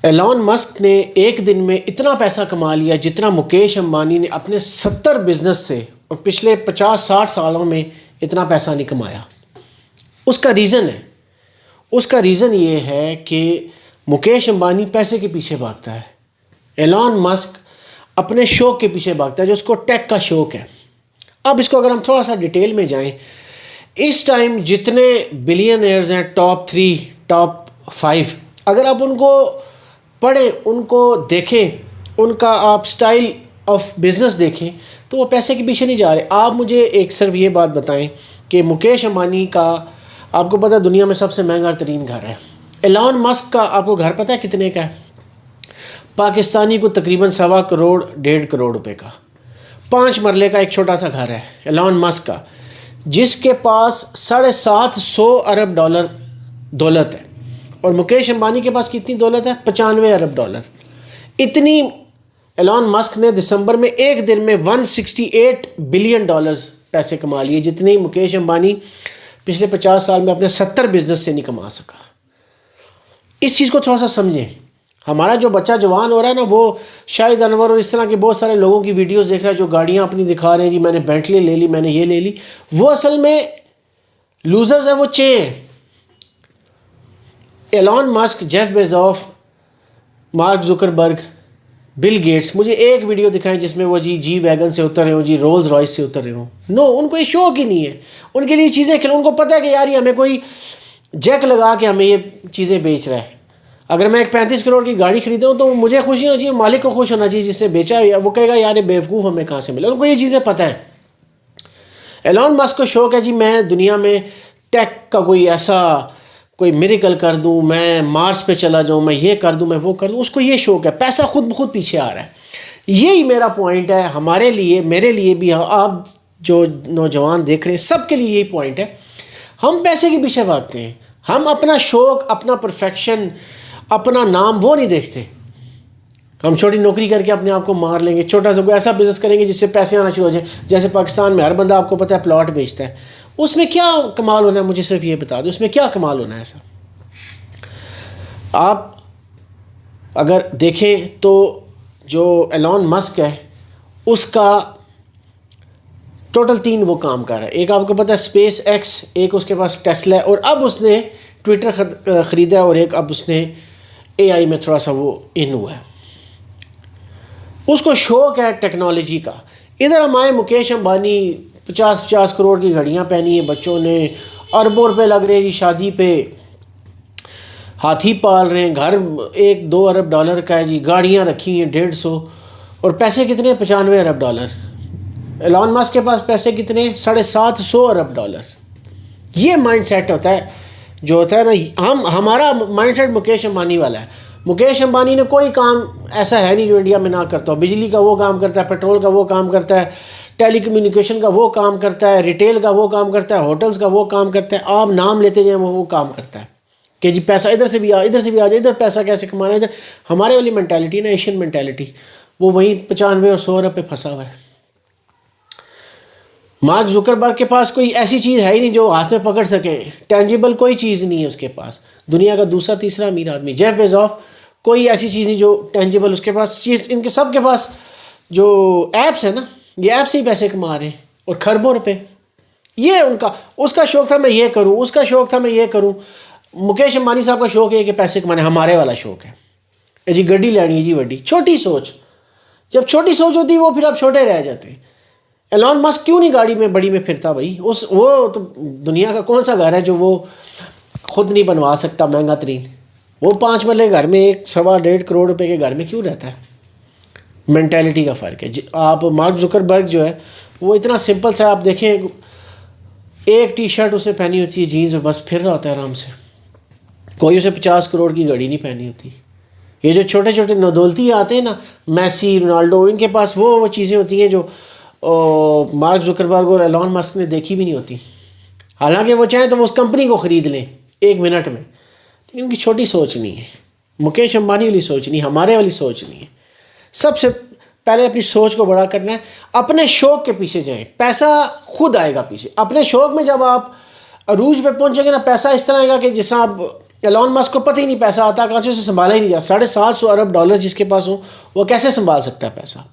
Elon Musk ने एक दिन में इतना पैसा कमा लिया जितना मुकेश अंबानी ने अपने 70 बिजनेस से और पिछले 50-60 सालों में इतना पैसा नहीं कमाया। उसका रीज़न ये है कि मुकेश अंबानी पैसे के पीछे भागता है, एलॉन मस्क अपने शौक़ के पीछे भागता है जो उसको टेक का शौक़ है। अब इसको अगर हम थोड़ा सा डिटेल में जाएं, इस टाइम जितने बिलियनर्स हैं टॉप 3 टॉप 5, अगर आप उनको पढ़ें, उनको देखें, उनका आप स्टाइल ऑफ बिज़नेस देखें तो वो पैसे के पीछे नहीं जा रहे। आप मुझे एक सिर्फ ये बात बताएं कि मुकेश अंबानी का आपको पता है दुनिया में सबसे महंगा तरीन घर है। एलॉन मस्क का आपको घर पता है कितने का है? पाकिस्तानी को तकरीबन 1.25 करोड़ 1.5 करोड़ रुपए का 5 मरले का एक छोटा सा घर है एलॉन मस्क का, जिसके पास 750 अरब डॉलर दौलत है। और मुकेश अंबानी के पास कितनी दौलत है? 95 अरब डॉलर। इतनी एलॉन मस्क ने दिसंबर में एक दिन में 168 बिलियन डॉलर्स पैसे कमा लिए, जितने मुकेश अंबानी पिछले 50 साल में अपने 70 बिजनेस से नहीं कमा सका। इस चीज़ को थोड़ा सा समझें। हमारा जो बच्चा जवान हो रहा है ना, वो शाहिद अनवर और इस तरह के बहुत सारे लोगों की वीडियोस देख रहा है जो गाड़ियाँ अपनी दिखा रहे हैं, जी मैंने बेंटली ले ली, मैंने ये ले ली। वो असल में लूजर्स है, वो चे हैं। Elon Musk, Jeff Bezos, mark Zuckerberg, Bill Gates, मुझे एक वीडियो दिखाएं जिसमें वो जी वैगन से उतर रहे हो, जी रोल्स रॉयस से उतर रहे हो। नो, उनको ये शौक ही नहीं है। उनके लिए चीज़ें खेलो, उनको पता है कि यार ये हमें कोई जैक लगा के हमें ये चीज़ें बेच रहा है। अगर मैं एक 35 करोड़ की गाड़ी खरीद रहा हूँ तो मुझे खुशी होना चाहिए, मालिक को खुश होना चाहिए जिससे बेचा है। वो कहेगा यार ये बेवकूफ़ हमें कहाँ से मिले। उनको ये चीज़ें पता है। एलॉन मस्क को शौक है जी मैं दुनिया में टेक का कोई मिरेकल कर दूं, मैं मार्स पे चला जाऊं, मैं ये कर दूं, मैं वो कर दूं। उसको ये शौक है, पैसा खुद ब खुद पीछे आ रहा है। यही मेरा पॉइंट है हमारे लिए, मेरे लिए भी, आप जो नौजवान देख रहे हैं सबके लिए यही पॉइंट है। हम पैसे के पीछे भागते हैं, हम अपना शौक, अपना परफेक्शन, अपना नाम वो नहीं देखते। हम छोटी नौकरी करके अपने आप को मार लेंगे, छोटा सा कोई ऐसा बिजनेस करेंगे जिससे पैसे आना शुरू हो जाए। जैसे पाकिस्तान में हर बंदा आपको पता है प्लॉट बेचता है, उसमें क्या कमाल होना है? मुझे सिर्फ ये बता दो, उसमें क्या कमाल होना है? ऐसा आप अगर देखें तो जो एलॉन मस्क है उसका टोटल 3 वो काम कर रहा है। एक आपको पता है स्पेस एक्स, एक उसके पास टेस्ला है, और अब उसने ट्विटर ख़रीदा है, और एक अब उसने एआई में थोड़ा सा वो इन हुआ है। उसको शौक है टेक्नोलॉजी का। इधर हम आए, मुकेश अंबानी 50-50 करोड़ की घड़ियाँ पहनी है, बच्चों ने अरबों रुपये लग रहे हैं जी शादी पे, हाथी पाल रहे हैं, घर 1-2 अरब डॉलर का है जी, गाड़ियाँ रखी हैं 150, और पैसे कितने? 95 अरब डॉलर। एलॉन मस्क के पास पैसे कितने? 750 अरब डॉलर। ये माइंड सेट होता है जो होता है ना, हमारा माइंड सेट मुकेश अंबानी वाला है। मुकेश अंबानी ने कोई काम ऐसा है नहीं जो इंडिया में ना करता हो। बिजली का वो काम करता है, पेट्रोल का वो काम करता है, टेलीकम्युनिकेशन का वो काम करता है, रिटेल का वो काम करता है, होटल्स का वो काम करता है। आप नाम लेते जाए वो काम करता है कि जी पैसा इधर से भी आ जाए, इधर पैसा कैसे कमाना है। इधर हमारे वाली मैंटेलिटी ना, एशियन मैंटेलिटी, वो वहीं 95 और 100 अरब पे फंसा हुआ है। मार्क जुकरबर्ग के पास कोई ऐसी चीज़ है ही नहीं जो हाथ में पकड़ सके, टेंजिबल कोई चीज़ नहीं है उसके पास। दुनिया का दूसरा तीसरा अमीर आदमी। जेफ बेजोस, कोई ऐसी चीज़ नहीं जो टेंजिबल उसके पास चीज़। इनके सब के पास जो ऐप्स है ना, ये ऐप से ही पैसे कमा रहे हैं, और खरबों रुपए। ये उसका शौक था मैं ये करूं, उसका शौक था मैं ये करूं। मुकेश अंबानी साहब का शौक है कि पैसे कमाने। हमारे वाला शौक है जी गड्डी लेनी है जी बड़ी। छोटी सोच, जब छोटी सोच होती है वो फिर आप छोटे रह जाते हैं। एलॉन मस्क क्यों नहीं गाड़ी में बड़ी में फिरता भाई? वो तो दुनिया का कौन सा घर है जो वो खुद नहीं बनवा सकता महंगा तरीन? वो 5 मरले घर में 1.25-1.5 करोड़ रुपए के घर में क्यों रहता है? मेंटेलिटी का फ़र्क है। आप मार्क जुकरबर्ग जो है वो इतना सिंपल सा, आप देखें एक टी शर्ट उसने पहनी होती है जीन्स, बस फिर रहा होता है आराम से। कोई उसे 50 करोड़ की घड़ी नहीं पहनी होती। ये जो छोटे छोटे नदौलती आते हैं ना, मैसी, रोनाल्डो, इनके पास वो चीज़ें होती हैं जो मार्क जुकरबर्ग और एलॉन मस्क ने देखी भी नहीं होती। हालांकि वो चाहें तो वो उस कंपनी को ख़रीद लें 1 मिनट में, लेकिन उनकी छोटी सोच नहीं है। मुकेश अंबानी वाली सोच नहीं, हमारे वाली सोच नहीं है। सबसे पहले अपनी सोच को बड़ा करना है, अपने शौक़ के पीछे जाएं, पैसा खुद आएगा पीछे। अपने शौक़ में जब आप अरूज पे पहुंचेंगे ना, पैसा इस तरह आएगा कि जैसा आप एलॉन मस्क को पता ही नहीं पैसा आता कहाँ से, उसे संभाला ही नहीं जा। $750 अरब जिसके पास हो वो कैसे संभाल सकता है पैसा।